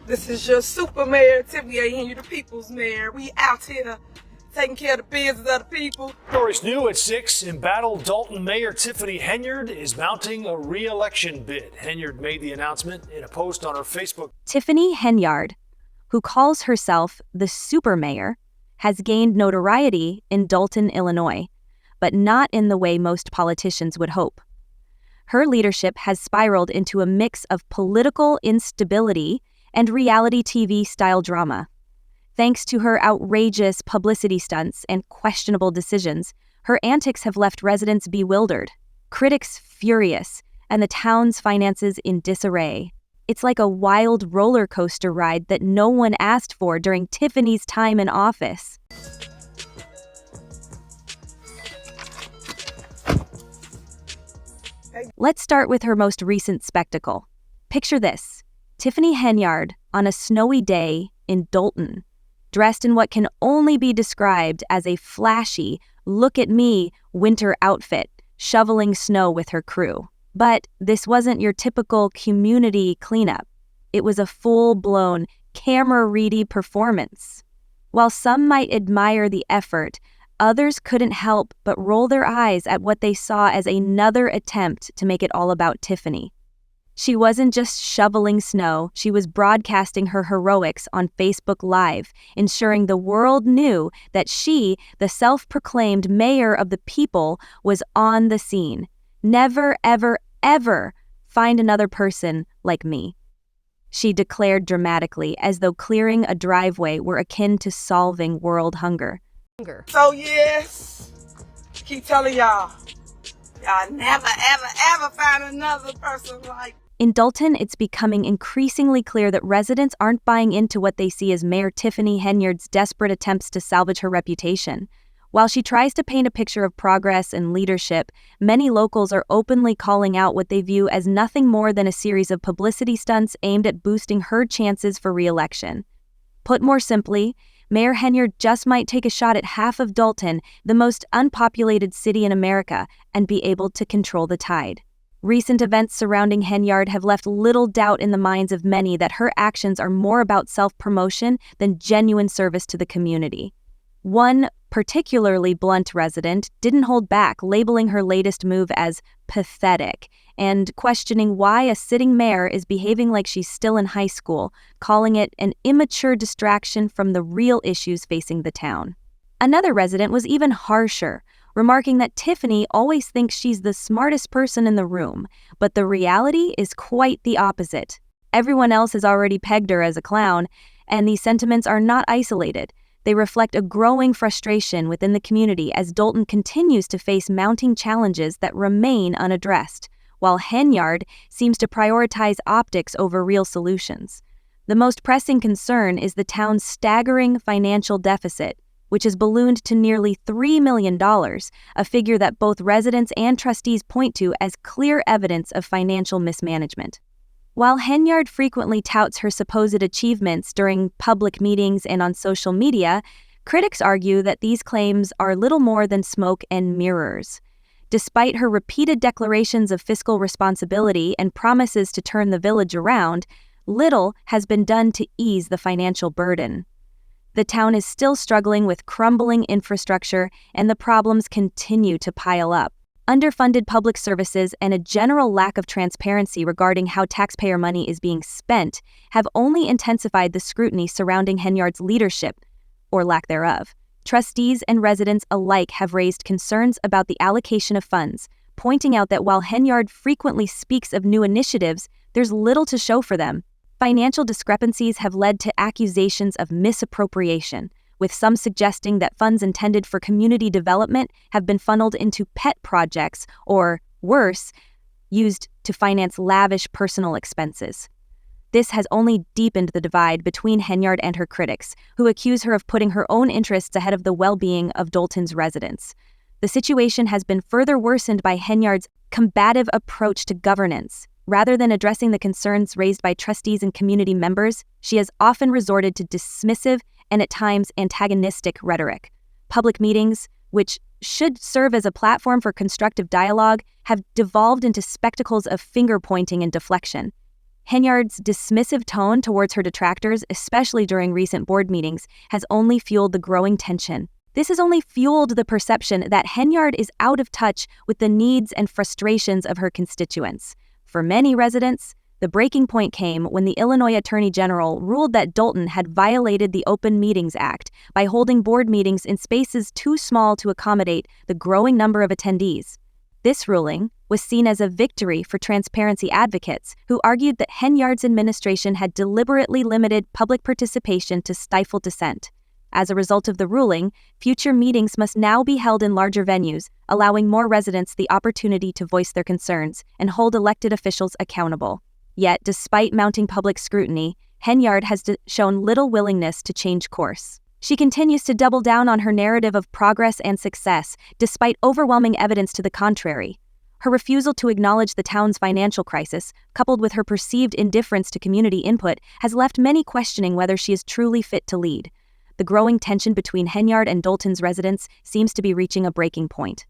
This is your super mayor, Tiffany Henyard, the people's mayor. We out here taking care of the business of the people. Stories new at 6. Embattled Dalton Mayor Tiffany Henyard is mounting a re-election bid. Henyard made the announcement in a post on her Facebook. Tiffany Henyard, who calls herself the super mayor, has gained notoriety in Dalton, Illinois, but not in the way most politicians would hope. Her leadership has spiraled into a mix of political instability and reality TV-style drama. Thanks to her outrageous publicity stunts and questionable decisions, her antics have left residents bewildered, critics furious, and the town's finances in disarray. It's like a wild roller coaster ride that no one asked for during Tiffany's time in office. Let's start with her most recent spectacle. Picture this: Tiffany Henyard on a snowy day in Dalton, dressed in what can only be described as a flashy, look-at-me winter outfit, shoveling snow with her crew. But this wasn't your typical community cleanup. It was a full-blown, camera-ready performance. While some might admire the effort, others couldn't help but roll their eyes at what they saw as another attempt to make it all about Tiffany. She wasn't just shoveling snow, she was broadcasting her heroics on Facebook Live, ensuring the world knew that she, the self-proclaimed mayor of the people, was on the scene. Never, ever, ever find another person like me, she declared dramatically, as though clearing a driveway were akin to solving world hunger. So yes, keep telling y'all never, ever, ever find another person like. In Dalton, it's becoming increasingly clear that residents aren't buying into what they see as Mayor Tiffany Henyard's desperate attempts to salvage her reputation. While she tries to paint a picture of progress and leadership, many locals are openly calling out what they view as nothing more than a series of publicity stunts aimed at boosting her chances for re-election. Put more simply, Mayor Henyard just might take a shot at half of Dalton, the most unpopulated city in America, and be able to control the tide. Recent events surrounding Henyard have left little doubt in the minds of many that her actions are more about self-promotion than genuine service to the community. One particularly blunt resident didn't hold back, labeling her latest move as pathetic and questioning why a sitting mayor is behaving like she's still in high school, calling it an immature distraction from the real issues facing the town. Another resident was even harsher, remarking that Tiffany always thinks she's the smartest person in the room, but the reality is quite the opposite. Everyone else has already pegged her as a clown, and these sentiments are not isolated. They reflect a growing frustration within the community as Dalton continues to face mounting challenges that remain unaddressed, while Henyard seems to prioritize optics over real solutions. The most pressing concern is the town's staggering financial deficit, which has ballooned to nearly $3 million, a figure that both residents and trustees point to as clear evidence of financial mismanagement. While Henyard frequently touts her supposed achievements during public meetings and on social media, critics argue that these claims are little more than smoke and mirrors. Despite her repeated declarations of fiscal responsibility and promises to turn the village around, little has been done to ease the financial burden. The town is still struggling with crumbling infrastructure, and the problems continue to pile up. Underfunded public services and a general lack of transparency regarding how taxpayer money is being spent have only intensified the scrutiny surrounding Henyard's leadership, or lack thereof. Trustees and residents alike have raised concerns about the allocation of funds, pointing out that while Henyard frequently speaks of new initiatives, there's little to show for them. Financial discrepancies have led to accusations of misappropriation, with some suggesting that funds intended for community development have been funneled into pet projects or, worse, used to finance lavish personal expenses. This has only deepened the divide between Henyard and her critics, who accuse her of putting her own interests ahead of the well-being of Dalton's residents. The situation has been further worsened by Henyard's combative approach to governance. Rather than addressing the concerns raised by trustees and community members, she has often resorted to dismissive and at times antagonistic rhetoric. Public meetings, which should serve as a platform for constructive dialogue, have devolved into spectacles of finger-pointing and deflection. Henyard's dismissive tone towards her detractors, especially during recent board meetings, has only fueled the growing tension. This has only fueled the perception that Henyard is out of touch with the needs and frustrations of her constituents. For many residents, the breaking point came when the Illinois Attorney General ruled that Dolton had violated the Open Meetings Act by holding board meetings in spaces too small to accommodate the growing number of attendees. This ruling was seen as a victory for transparency advocates who argued that Henyard's administration had deliberately limited public participation to stifle dissent. As a result of the ruling, future meetings must now be held in larger venues, allowing more residents the opportunity to voice their concerns and hold elected officials accountable. Yet, despite mounting public scrutiny, Henyard has shown little willingness to change course. She continues to double down on her narrative of progress and success, despite overwhelming evidence to the contrary. Her refusal to acknowledge the town's financial crisis, coupled with her perceived indifference to community input, has left many questioning whether she is truly fit to lead. The growing tension between Henyard and Dolton's residents seems to be reaching a breaking point.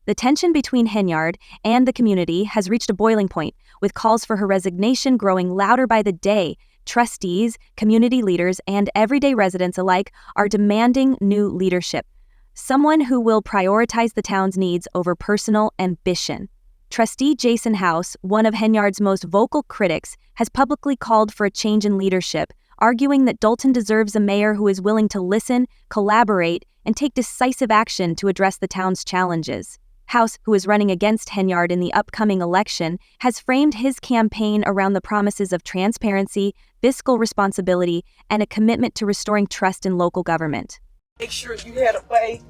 The tension between Henyard and the community has reached a boiling point, with calls for her resignation growing louder by the day. Trustees, community leaders, and everyday residents alike are demanding new leadership, someone who will prioritize the town's needs over personal ambition. Trustee Jason House, one of Henyard's most vocal critics, has publicly called for a change in leadership, arguing that Dolton deserves a mayor who is willing to listen, collaborate, and take decisive action to address the town's challenges. House, who is running against Henyard in the upcoming election, has framed his campaign around the promises of transparency, fiscal responsibility, and a commitment to restoring trust in local government. Make sure you had a way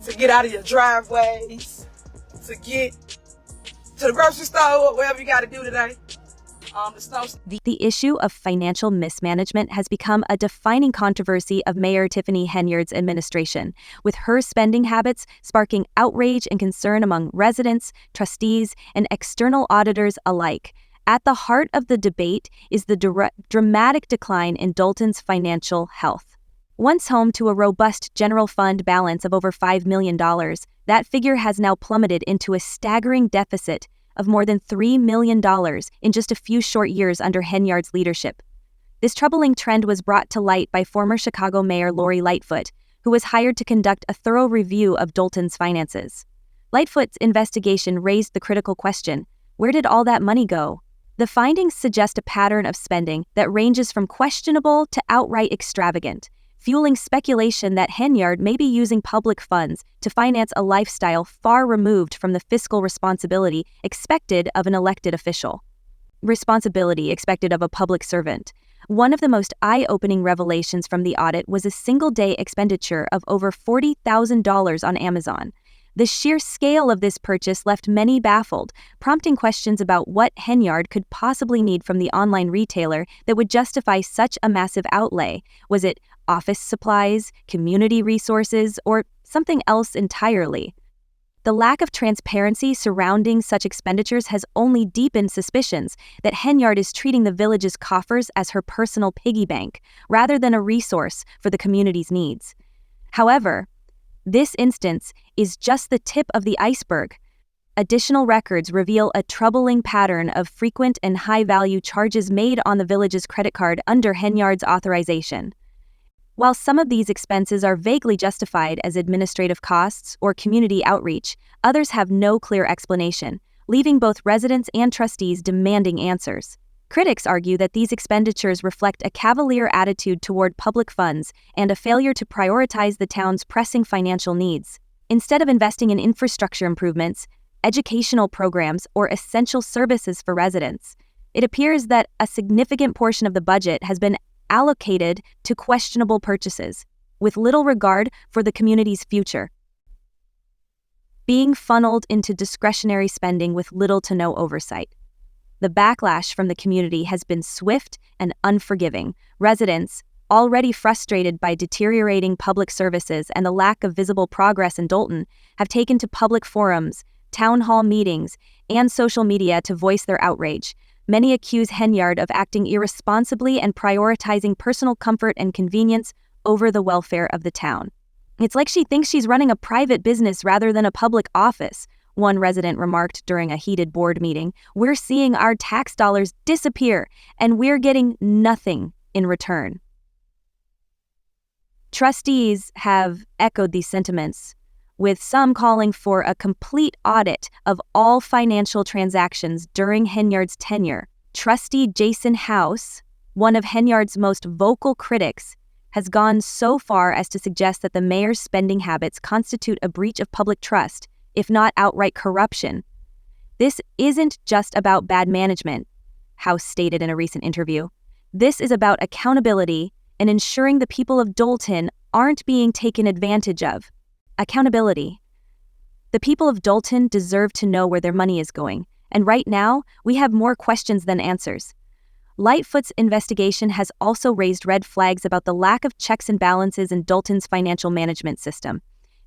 to get out of your driveways, to get to the grocery store or wherever you got to do today. The issue of financial mismanagement has become a defining controversy of Mayor Tiffany Henyard's administration, with her spending habits sparking outrage and concern among residents, trustees, and external auditors alike. At the heart of the debate is the dramatic decline in Dolton's financial health. Once home to a robust general fund balance of over $5 million, that figure has now plummeted into a staggering deficit of more than $3 million in just a few short years under Henyard's leadership. This troubling trend was brought to light by former Chicago Mayor Lori Lightfoot, who was hired to conduct a thorough review of Dolton's finances. Lightfoot's investigation raised the critical question, where did all that money go? The findings suggest a pattern of spending that ranges from questionable to outright extravagant, fueling speculation that Henyard may be using public funds to finance a lifestyle far removed from the fiscal responsibility expected of an elected official. Responsibility expected of a public servant. One of the most eye-opening revelations from the audit was a single-day expenditure of over $40,000 on Amazon. The sheer scale of this purchase left many baffled, prompting questions about what Henyard could possibly need from the online retailer that would justify such a massive outlay. Was it office supplies, community resources, or something else entirely? The lack of transparency surrounding such expenditures has only deepened suspicions that Henyard is treating the village's coffers as her personal piggy bank, rather than a resource for the community's needs. However, this instance is just the tip of the iceberg. Additional records reveal a troubling pattern of frequent and high-value charges made on the village's credit card under Henyard's authorization. While some of these expenses are vaguely justified as administrative costs or community outreach, others have no clear explanation, leaving both residents and trustees demanding answers. Critics argue that these expenditures reflect a cavalier attitude toward public funds and a failure to prioritize the town's pressing financial needs. Instead of investing in infrastructure improvements, educational programs, or essential services for residents, it appears that a significant portion of the budget has been allocated to questionable purchases, with little regard for the community's future, being funneled into discretionary spending with little to no oversight. The backlash from the community has been swift and unforgiving. Residents, already frustrated by deteriorating public services and the lack of visible progress in Dolton, have taken to public forums, town hall meetings, and social media to voice their outrage. Many accuse Henyard of acting irresponsibly and prioritizing personal comfort and convenience over the welfare of the town. It's like she thinks she's running a private business rather than a public office, one resident remarked during a heated board meeting. "We're seeing our tax dollars disappear, and we're getting nothing in return." Trustees have echoed these sentiments, with some calling for a complete audit of all financial transactions during Henyard's tenure. Trustee Jason House, one of Henyard's most vocal critics, has gone so far as to suggest that the mayor's spending habits constitute a breach of public trust, if not outright corruption. "This isn't just about bad management," House stated in a recent interview. "This is about accountability and ensuring the people of Dolton aren't being taken advantage of." Accountability. The people of Dolton deserve to know where their money is going, and right now, we have more questions than answers. Lightfoot's investigation has also raised red flags about the lack of checks and balances in Dolton's financial management system.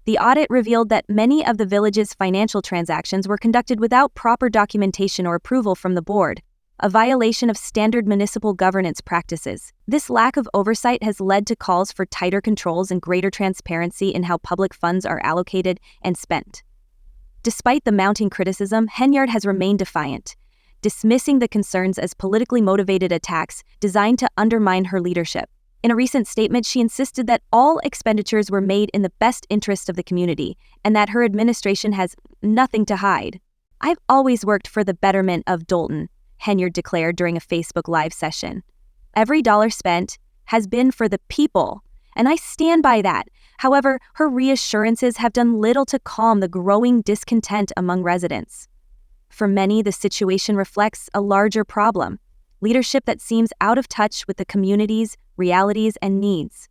The audit revealed that many of the village's financial transactions were conducted without proper documentation or approval from the board, a violation of standard municipal governance practices. This lack of oversight has led to calls for tighter controls and greater transparency in how public funds are allocated and spent. Despite the mounting criticism, Henyard has remained defiant, dismissing the concerns as politically motivated attacks designed to undermine her leadership. In a recent statement, she insisted that all expenditures were made in the best interest of the community and that her administration has nothing to hide. "I've always worked for the betterment of Dolton," Henyard declared during a Facebook Live session. "Every dollar spent has been for the people, and I stand by that." However, her reassurances have done little to calm the growing discontent among residents. For many, the situation reflects a larger problem: leadership that seems out of touch with the community's realities and needs.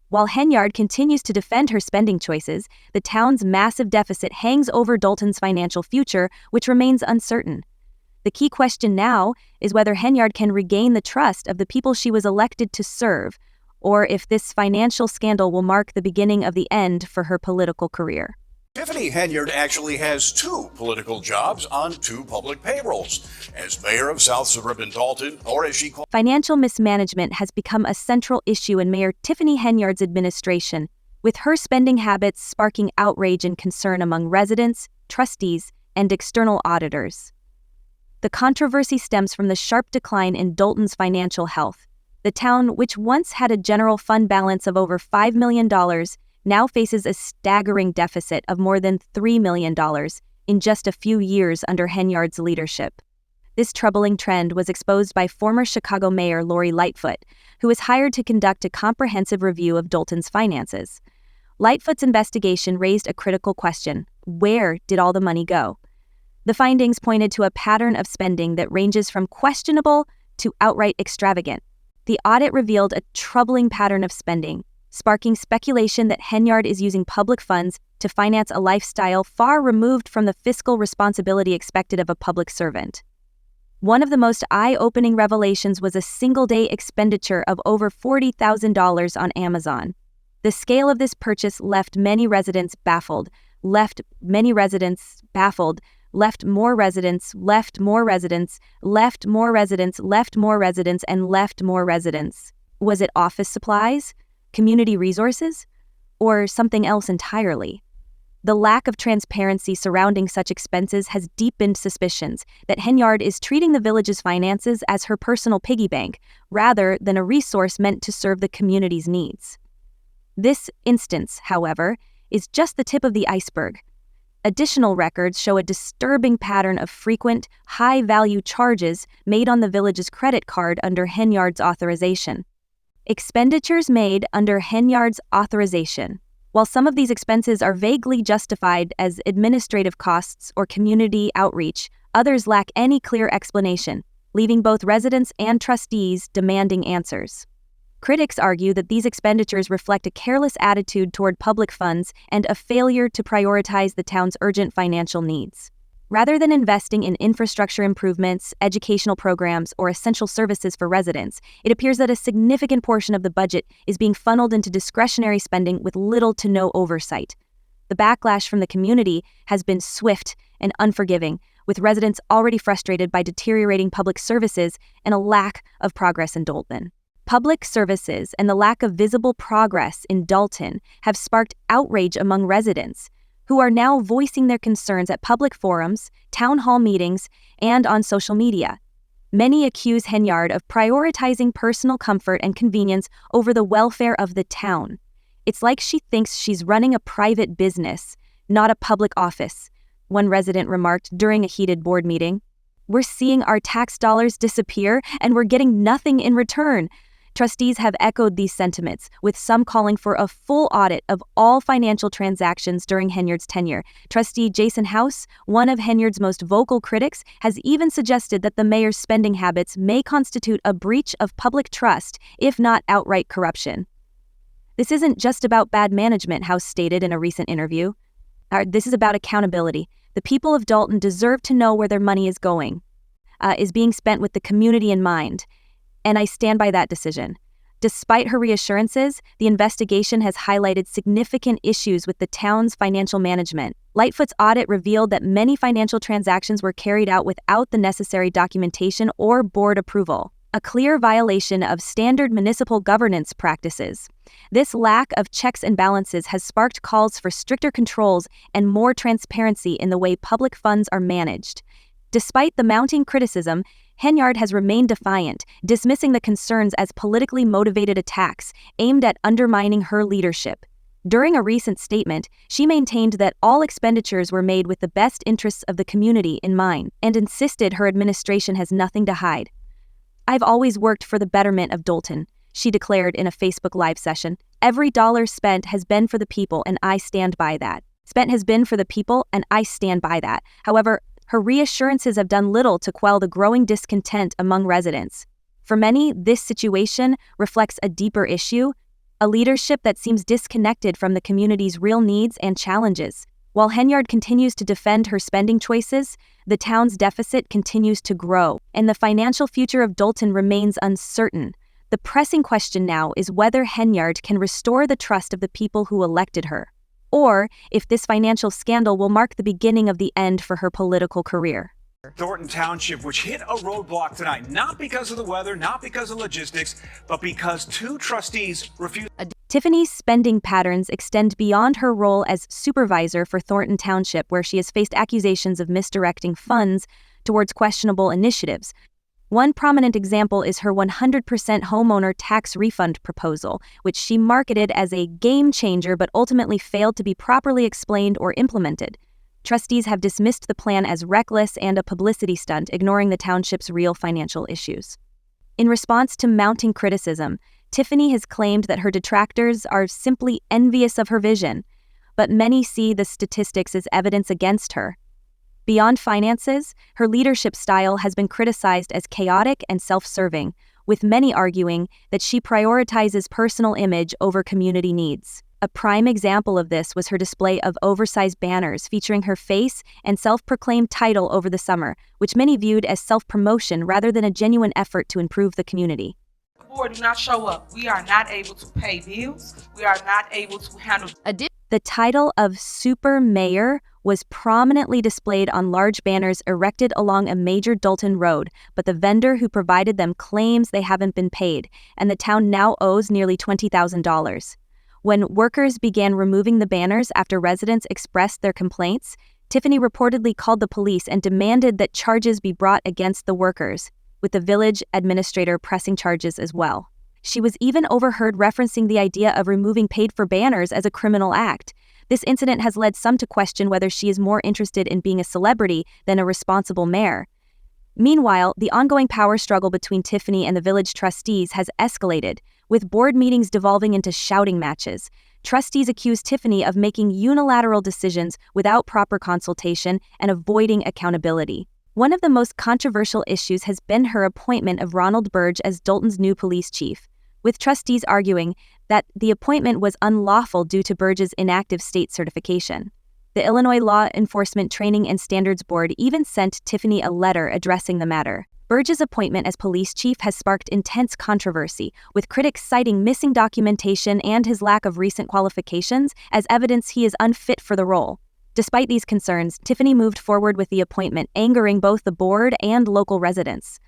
While Henyard continues to defend her spending choices, the town's massive deficit hangs over Dolton's financial future, which remains uncertain. The key question now is whether Henyard can regain the trust of the people she was elected to serve, or if this financial scandal will mark the beginning of the end for her political career. Tiffany Henyard actually has two political jobs on two public payrolls, as mayor of South Suburban Dolton, or as she calls. Financial mismanagement has become a central issue in Mayor Tiffany Henyard's administration, with her spending habits sparking outrage and concern among residents, trustees, and external auditors. The controversy stems from the sharp decline in Dolton's financial health. The town, which once had a general fund balance of over $5 million, now faces a staggering deficit of more than $3 million in just a few years under Henyard's leadership. This troubling trend was exposed by former Chicago Mayor Lori Lightfoot, who was hired to conduct a comprehensive review of Dolton's finances. Lightfoot's investigation raised a critical question: where did all the money go? The findings pointed to a pattern of spending that ranges from questionable to outright extravagant. The audit revealed a troubling pattern of spending, sparking speculation that Henyard is using public funds to finance a lifestyle far removed from the fiscal responsibility expected of a public servant. One of the most eye-opening revelations was a single-day expenditure of over $40,000 on Amazon. The scale of this purchase left many residents baffled, left more residents, left more residents, and left more residents. Was it office supplies, community resources, or something else entirely? The lack of transparency surrounding such expenses has deepened suspicions that Henyard is treating the village's finances as her personal piggy bank, rather than a resource meant to serve the community's needs. This instance, however, is just the tip of the iceberg. Additional records show a disturbing pattern of frequent, high-value charges made on the village's credit card under Henyard's authorization. Expenditures made under Henyard's authorization. While some of these expenses are vaguely justified as administrative costs or community outreach, others lack any clear explanation, leaving both residents and trustees demanding answers. Critics argue that these expenditures reflect a careless attitude toward public funds and a failure to prioritize the town's urgent financial needs. Rather than investing in infrastructure improvements, educational programs, or essential services for residents, it appears that a significant portion of the budget is being funneled into discretionary spending with little to no oversight. The backlash from the community has been swift and unforgiving, with residents already frustrated by deteriorating public services and a lack of progress in Dolton. Public services and the lack of visible progress in Dolton have sparked outrage among residents, who are now voicing their concerns at public forums, town hall meetings, and on social media. Many accuse Henyard of prioritizing personal comfort and convenience over the welfare of the town. It's like she thinks she's running a private business, not a public office, one resident remarked during a heated board meeting. We're seeing our tax dollars disappear and we're getting nothing in return. Trustees have echoed these sentiments, with some calling for a full audit of all financial transactions during Henyard's tenure. Trustee Jason House, one of Henyard's most vocal critics, has even suggested that the mayor's spending habits may constitute a breach of public trust, if not outright corruption. This isn't just about bad management, House stated in a recent interview. This is about accountability. The people of Dalton deserve to know where their money is going, is being spent with the community in mind. And I stand by that decision. Despite her reassurances, the investigation has highlighted significant issues with the town's financial management. Lightfoot's audit revealed that many financial transactions were carried out without the necessary documentation or board approval, a clear violation of standard municipal governance practices. This lack of checks and balances has sparked calls for stricter controls and more transparency in the way public funds are managed. Despite the mounting criticism, Henyard has remained defiant, dismissing the concerns as politically motivated attacks aimed at undermining her leadership. During a recent statement, she maintained that all expenditures were made with the best interests of the community in mind and insisted her administration has nothing to hide. I've always worked for the betterment of Dalton, she declared in a Facebook Live session. Every dollar spent has been for the people and I stand by that. Spent has been for the people and I stand by that. However, her reassurances have done little to quell the growing discontent among residents. For many, this situation reflects a deeper issue, a leadership that seems disconnected from the community's real needs and challenges. While Henyard continues to defend her spending choices, the town's deficit continues to grow, and the financial future of Dalton remains uncertain. The pressing question now is whether Henyard can restore the trust of the people who elected her, or if this financial scandal will mark the beginning of the end for her political career. Thornton Township, which hit a roadblock tonight, not because of the weather, not because of logistics, but because two trustees refused. Tiffany's spending patterns extend beyond her role as supervisor for Thornton Township, where she has faced accusations of misdirecting funds towards questionable initiatives. One prominent example is her 100% homeowner tax refund proposal, which she marketed as a game changer but ultimately failed to be properly explained or implemented. Trustees have dismissed the plan as reckless and a publicity stunt, ignoring the township's real financial issues. In response to mounting criticism, Tiffany has claimed that her detractors are simply envious of her vision, but many see the statistics as evidence against her. Beyond finances, her leadership style has been criticized as chaotic and self-serving, with many arguing that she prioritizes personal image over community needs. A prime example of this was her display of oversized banners featuring her face and self-proclaimed title over the summer, which many viewed as self-promotion rather than a genuine effort to improve the community. The board do not show up. We are not able to pay bills. We are not able to handle. The title of Super Mayor was prominently displayed on large banners erected along a major Dalton road, but the vendor who provided them claims they haven't been paid, and the town now owes nearly $20,000. When workers began removing the banners after residents expressed their complaints, Tiffany reportedly called the police and demanded that charges be brought against the workers, with the village administrator pressing charges as well. She was even overheard referencing the idea of removing paid-for banners as a criminal act. This incident has led some to question whether she is more interested in being a celebrity than a responsible mayor. Meanwhile, the ongoing power struggle between Tiffany and the village trustees has escalated, with board meetings devolving into shouting matches. Trustees accuse Tiffany of making unilateral decisions without proper consultation and avoiding accountability. One of the most controversial issues has been her appointment of Ronald Burge as Dalton's new police chief, with trustees arguing that the appointment was unlawful due to Burge's inactive state certification. The Illinois Law Enforcement Training and Standards Board even sent Tiffany a letter addressing the matter. Burge's appointment as police chief has sparked intense controversy, with critics citing missing documentation and his lack of recent qualifications as evidence he is unfit for the role. Despite these concerns, Tiffany moved forward with the appointment, angering both the board and local residents.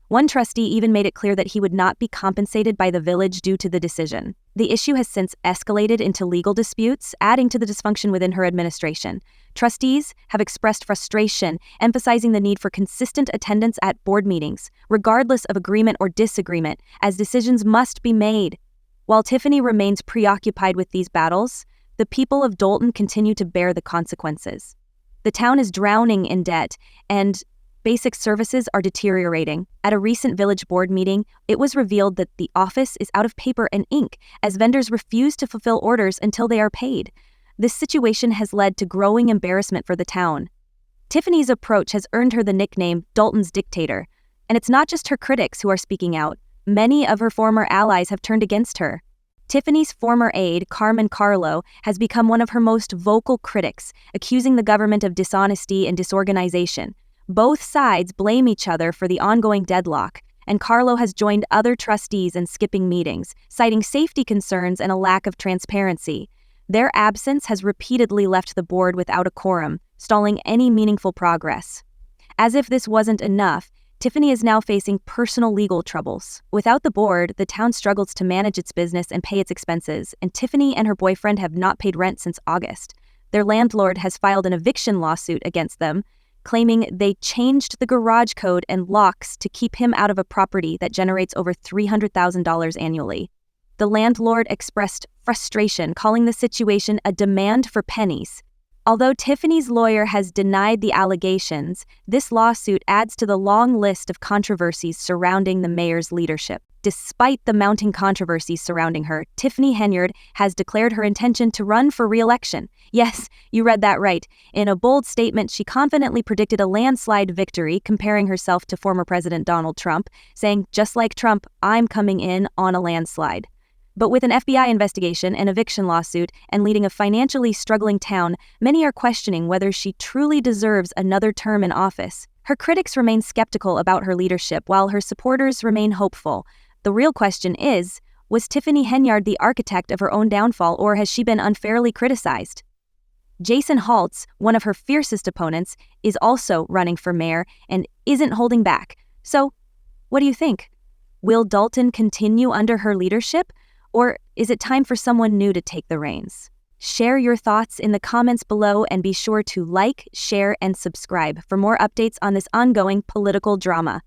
One trustee even made it clear that he would not be compensated by the village due to the decision. The issue has since escalated into legal disputes, adding to the dysfunction within her administration. Trustees have expressed frustration, emphasizing the need for consistent attendance at board meetings, regardless of agreement or disagreement, as decisions must be made. While Tiffany remains preoccupied with these battles, the people of Dolton continue to bear the consequences. The town is drowning in debt, and basic services are deteriorating. At a recent village board meeting, it was revealed that the office is out of paper and ink as vendors refuse to fulfill orders until they are paid. This situation has led to growing embarrassment for the town. Tiffany's approach has earned her the nickname Dolton's Dictator, and it's not just her critics who are speaking out. Many of her former allies have turned against her. Tiffany's former aide, Carmen Carlo, has become one of her most vocal critics, accusing the government of dishonesty and disorganization. Both sides blame each other for the ongoing deadlock, and Carlo has joined other trustees in skipping meetings, citing safety concerns and a lack of transparency. Their absence has repeatedly left the board without a quorum, stalling any meaningful progress. As if this wasn't enough, Tiffany is now facing personal legal troubles. Without the board, the town struggles to manage its business and pay its expenses, and Tiffany and her boyfriend have not paid rent since August. Their landlord has filed an eviction lawsuit against them, claiming they changed the garage code and locks to keep him out of a property that generates over $300,000 annually. The landlord expressed frustration, calling the situation a demand for pennies. Although Tiffany's lawyer has denied the allegations, this lawsuit adds to the long list of controversies surrounding the mayor's leadership. Despite the mounting controversies surrounding her, Tiffany Henyard has declared her intention to run for re-election. Yes, you read that right. In a bold statement, she confidently predicted a landslide victory, comparing herself to former President Donald Trump, saying, "Just like Trump, I'm coming in on a landslide." But with an FBI investigation, an eviction lawsuit, and leading a financially struggling town, many are questioning whether she truly deserves another term in office. Her critics remain skeptical about her leadership, while her supporters remain hopeful. The real question is, was Tiffany Henyard the architect of her own downfall, or has she been unfairly criticized? Jason Haltz, one of her fiercest opponents, is also running for mayor and isn't holding back. So, what do you think? Will Dolton continue under her leadership? Or is it time for someone new to take the reins? Share your thoughts in the comments below and be sure to like, share, and subscribe for more updates on this ongoing political drama.